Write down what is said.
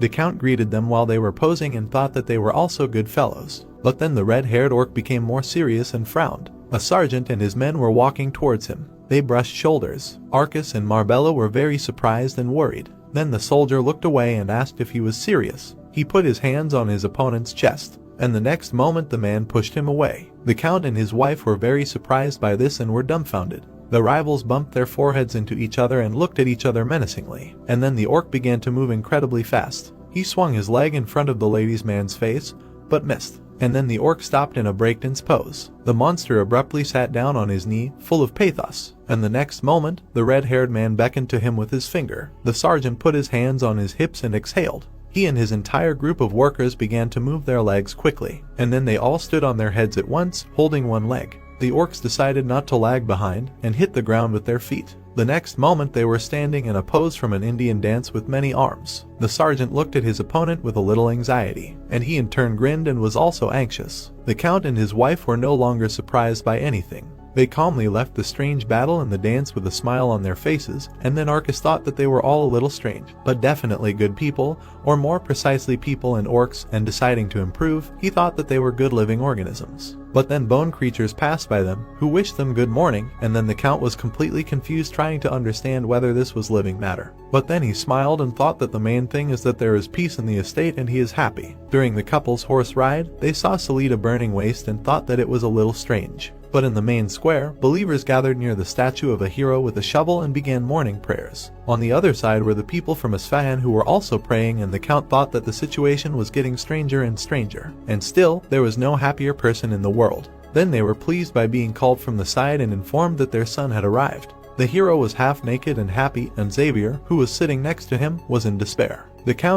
The Count greeted them while they were posing and thought that they were also good fellows. But then the red-haired orc became more serious and frowned. A sergeant and his men were walking towards him. They brushed shoulders. Arcus and Marbella were very surprised and worried. Then the soldier looked away and asked if he was serious. He put his hands on his opponent's chest, and the next moment the man pushed him away. The Count and his wife were very surprised by this and were dumbfounded. The rivals bumped their foreheads into each other and looked at each other menacingly. And then the orc began to move incredibly fast. He swung his leg in front of the ladies' man's face, but missed. And then the orc stopped in a breakdance pose. The monster abruptly sat down on his knee, full of pathos. And the next moment, the red-haired man beckoned to him with his finger. The sergeant put his hands on his hips and exhaled. He and his entire group of workers began to move their legs quickly. And then they all stood on their heads at once, holding one leg. The orcs decided not to lag behind and hit the ground with their feet. The next moment they were standing in a pose from an Indian dance with many arms. The sergeant looked at his opponent with a little anxiety, and he in turn grinned and was also anxious. The Count and his wife were no longer surprised by anything. They calmly left the strange battle and the dance with a smile on their faces, and then Arcus thought that they were all a little strange, but definitely good people, or more precisely people and orcs, and deciding to improve, he thought that they were good living organisms. But then bone creatures passed by them, who wished them good morning, and then the Count was completely confused trying to understand whether this was living matter. But then he smiled and thought that the main thing is that there is peace in the estate and he is happy. During the couple's horse ride, they saw Salida burning waste and thought that it was a little strange. But in the main square, believers gathered near the statue of a hero with a shovel and began morning prayers. On the other side were the people from Isfahan who were also praying, and the Count thought that the situation was getting stranger and stranger. And still, there was no happier person in the world. Then they were pleased by being called from the side and informed that their son had arrived. The hero was half naked and happy, and Xavier, who was sitting next to him, was in despair. The Count